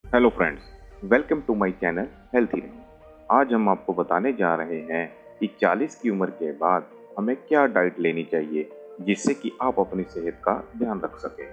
Hello friends, welcome to my channel healthy रहे। आज हम आपको बताने जा रहे हैं कि 40 की उम्र के बाद हमें क्या डाइट लेनी चाहिए जिससे कि आप अपनी सेहत का ध्यान रख सकें।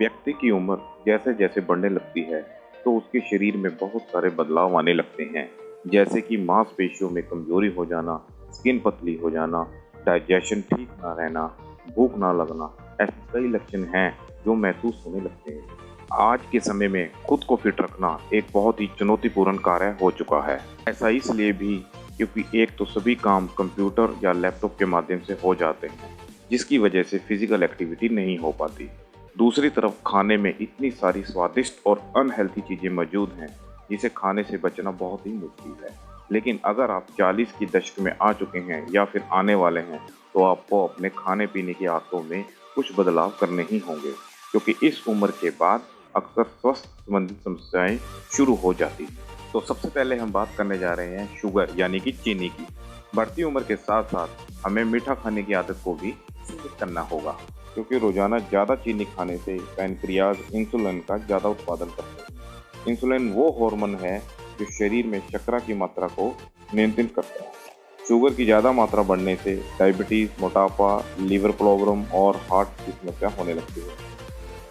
व्यक्ति की उम्र जैसे जैसे बढ़ने लगती है तो उसके शरीर में बहुत सारे बदलाव आने लगते हैं, जैसे कि मांसपेशियों में कमजोरी हो जाना, स्किन पतली हो जाना, डाइजेशन ठीक ना रहना, भूख ना लगना। ऐसे कई लक्षण हैं जो महसूस होने लगते हैं। आज के समय में खुद को फिट रखना एक बहुत ही चुनौतीपूर्ण कार्य हो चुका है। ऐसा इसलिए भी क्योंकि एक तो सभी काम कंप्यूटर या लैपटॉप के माध्यम से हो जाते हैं, जिसकी वजह से फिजिकल एक्टिविटी नहीं हो पाती। दूसरी तरफ खाने में इतनी सारी स्वादिष्ट और अनहेल्थी चीज़ें मौजूद हैं जिसे खाने से बचना बहुत ही मुश्किल है। लेकिन अगर आप 40 की दशक में आ चुके हैं या फिर आने वाले हैं तो आपको अपने खाने पीने की आदतों में कुछ बदलाव करने ही होंगे, क्योंकि इस उम्र के बाद अक्सर स्वास्थ्य संबंधित समस्याएं शुरू हो जाती हैं। तो सबसे पहले हम बात करने जा रहे हैं शुगर यानी कि चीनी की। बढ़ती उम्र के साथ साथ हमें मीठा खाने की आदत को भी सीमित करना होगा, क्योंकि रोजाना ज़्यादा चीनी खाने से पैनक्रियाज इंसुलिन का ज़्यादा उत्पादन करते हैं। इंसुलिन वो हार्मोन है जो शरीर में शर्करा की मात्रा को नियंत्रित करता है। शुगर की ज़्यादा मात्रा बढ़ने से डायबिटीज़, मोटापा, लीवर प्रॉब्लम और हार्ट की समस्या होने लगती है।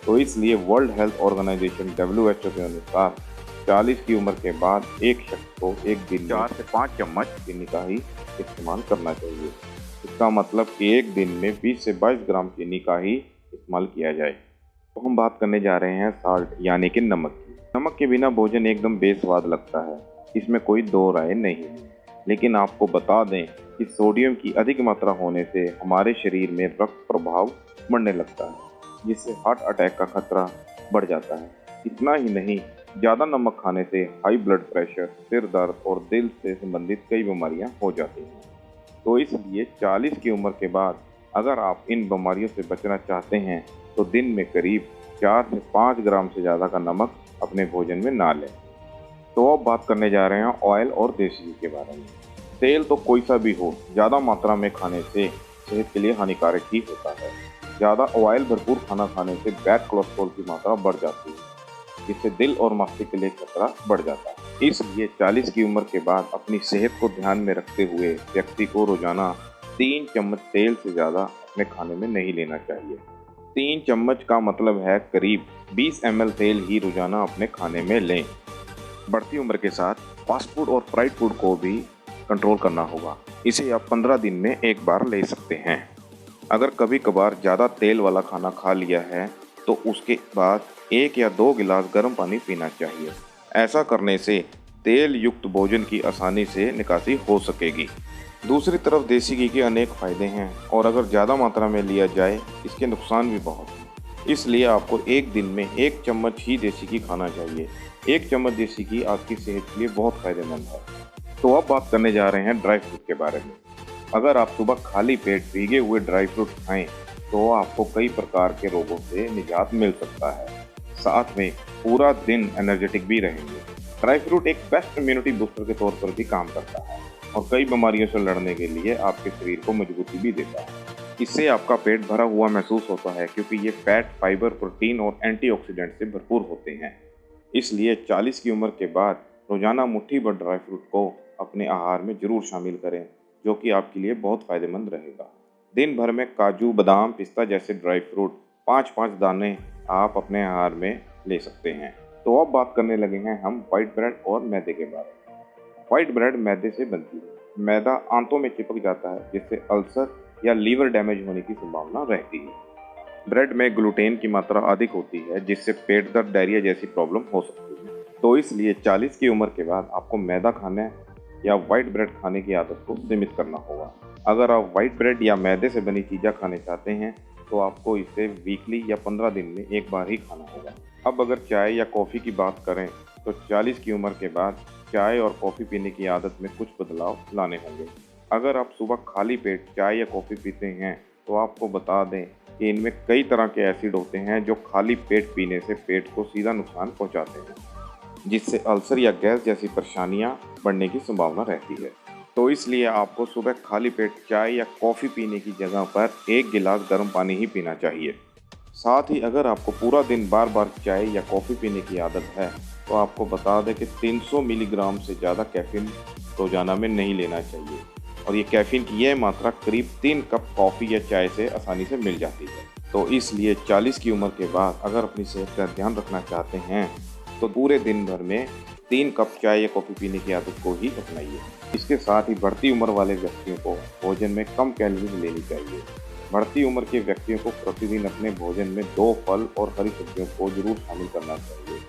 तो इसलिए वर्ल्ड हेल्थ ऑर्गेनाइजेशन WHO के अनुसार 40 की उम्र के बाद एक शख्स को एक दिन में 4 से 5 चम्मच चीनी का ही इस्तेमाल करना चाहिए। इसका मतलब कि एक दिन में 20 से 22 ग्राम चीनी का ही इस्तेमाल किया जाए। तो हम बात करने जा रहे हैं साल्ट यानी कि नमक की। नमक के बिना भोजन एकदम बेस्वाद लगता है, इसमें कोई दो राय नहीं है। लेकिन आपको बता दें कि सोडियम की अधिक मात्रा होने से हमारे शरीर में रक्त प्रभाव बढ़ने लगता है, जिससे हार्ट अटैक का खतरा बढ़ जाता है। इतना ही नहीं, ज़्यादा नमक खाने से हाई ब्लड प्रेशर, सिर दर्द और दिल से संबंधित कई बीमारियां हो जाती हैं। तो इसलिए 40 की उम्र के बाद अगर आप इन बीमारियों से बचना चाहते हैं तो दिन में करीब 4 से 5 ग्राम से ज़्यादा का नमक अपने भोजन में ना लें। तो अब बात करने जा रहे हैं ऑयल और देसी घी के बारे में। तेल तो कोई सा भी हो, ज़्यादा मात्रा में खाने से सेहत के लिए हानिकारक ही होता है। ज़्यादा ऑयल भरपूर खाना खाने से बैड कोलेस्ट्रॉल की मात्रा बढ़ जाती है, जिससे दिल और मस्तिष्क के लिए खतरा बढ़ जाता है। इसलिए 40 की उम्र के बाद अपनी सेहत को ध्यान में रखते हुए व्यक्ति को रोजाना 3 चम्मच तेल से ज़्यादा अपने खाने में नहीं लेना चाहिए। 3 चम्मच का मतलब है करीब 20 ml तेल ही रोजाना अपने खाने में लें। बढ़ती उम्र के साथ फास्ट फूड और फ्राइड फूड को भी कंट्रोल करना होगा। इसे आप 15 दिन में एक बार ले सकते हैं। अगर कभी कभार ज़्यादा तेल वाला खाना खा लिया है तो उसके बाद 1 या 2 गिलास गर्म पानी पीना चाहिए। ऐसा करने से तेल युक्त भोजन की आसानी से निकासी हो सकेगी। दूसरी तरफ देसी घी के अनेक फ़ायदे हैं और अगर ज़्यादा मात्रा में लिया जाए इसके नुकसान भी बहुत हैं। इसलिए आपको एक दिन में 1 चम्मच ही देसी घी खाना चाहिए। 1 चम्मच देसी घी आपकी सेहत के लिए बहुत फ़ायदेमंद है। तो अब बात करने जा रहे हैं ड्राई फ्रूट के बारे में। अगर आप सुबह खाली पेट भीगे हुए ड्राई फ्रूट खाएं तो आपको कई प्रकार के रोगों से निजात मिल सकता है। साथ में पूरा दिन एनर्जेटिक भी रहेंगे। ड्राई फ्रूट एक बेस्ट इम्यूनिटी बूस्टर के तौर पर भी काम करता है और कई बीमारियों से लड़ने के लिए आपके शरीर को मजबूती भी देता है। इससे आपका पेट भरा हुआ महसूस होता है, क्योंकि ये फैट, फाइबर, प्रोटीन और एंटीऑक्सीडेंट से भरपूर होते हैं। इसलिए 40 की उम्र के बाद रोजाना मुट्ठी भर ड्राई फ्रूट को अपने आहार में जरूर शामिल करें, जो कि आपके लिए बहुत फ़ायदेमंद रहेगा। दिन भर में काजू, बादाम, पिस्ता जैसे ड्राई फ्रूट 5-5 दाने आप अपने आहार में ले सकते हैं। तो अब बात करने लगे हैं हम वाइट ब्रेड और मैदे के बारे में। वाइट ब्रेड मैदे से बनती है। मैदा आंतों में चिपक जाता है, जिससे अल्सर या लीवर डैमेज होने की संभावना रहती है। ब्रेड में ग्लूटेन की मात्रा अधिक होती है, जिससे पेट दर्द, डायरिया जैसी प्रॉब्लम हो सकती है। तो इसलिए 40 की उम्र के बाद आपको मैदा खाने या वाइट ब्रेड खाने की आदत को सीमित करना होगा। अगर आप वाइट ब्रेड या मैदे से बनी चीज़ें खाने चाहते हैं तो आपको इसे वीकली या 15 दिन में एक बार ही खाना होगा। अब अगर चाय या कॉफ़ी की बात करें तो 40 की उम्र के बाद चाय और कॉफ़ी पीने की आदत में कुछ बदलाव लाने होंगे। अगर आप सुबह खाली पेट चाय या कॉफ़ी पीते हैं तो आपको बता दें कि इनमें कई तरह के एसिड होते हैं जो खाली पेट पीने से पेट को सीधा नुकसान पहुंचाते हैं, जिससे अल्सर या गैस जैसी परेशानियां बढ़ने की संभावना रहती है। तो इसलिए आपको सुबह खाली पेट चाय या कॉफ़ी पीने की जगह पर 1 गिलास गर्म पानी ही पीना चाहिए। साथ ही अगर आपको पूरा दिन बार बार चाय या कॉफ़ी पीने की आदत है तो आपको बता दें कि 300 मिलीग्राम से ज़्यादा कैफ़ीन रोज़ाना में नहीं लेना चाहिए और ये कैफ़ीन की यह मात्रा करीब 3 कप कॉफ़ी या चाय से आसानी से मिल जाती है। तो इसलिए 40 की उम्र के बाद अगर अपनी सेहत का ध्यान रखना चाहते हैं तो पूरे दिन भर में 3 कप चाय या कॉफ़ी पीने की आदत को ही अपनाइए। इसके साथ ही बढ़ती उम्र वाले व्यक्तियों को भोजन में कम कैलोरी लेनी चाहिए। बढ़ती उम्र के व्यक्तियों को प्रतिदिन अपने भोजन में 2 फल और हरी सब्जियों को जरूर शामिल करना चाहिए।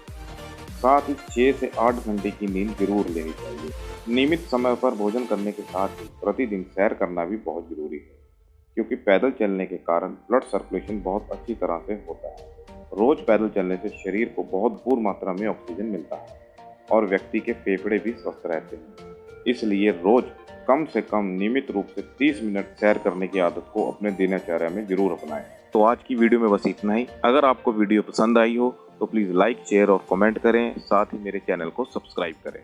साथ ही 6 से 8 घंटे की नींद जरूर लेनी चाहिए। नियमित समय पर भोजन करने के साथ ही प्रतिदिन सैर करना भी बहुत जरूरी है, क्योंकि पैदल चलने के कारण ब्लड सर्कुलेशन बहुत अच्छी तरह से होता है। रोज पैदल चलने से शरीर को बहुत भरपूर मात्रा में ऑक्सीजन मिलता है और व्यक्ति के फेफड़े भी स्वस्थ रहते हैं। इसलिए रोज कम से कम नियमित रूप से 30 मिनट सैर करने की आदत को अपने दिनचर्या में जरूर अपनाएं। तो आज की वीडियो में बस इतना ही। अगर आपको वीडियो पसंद आई हो तो प्लीज़ लाइक, शेयर और कमेंट करें। साथ ही मेरे चैनल को सब्सक्राइब करें।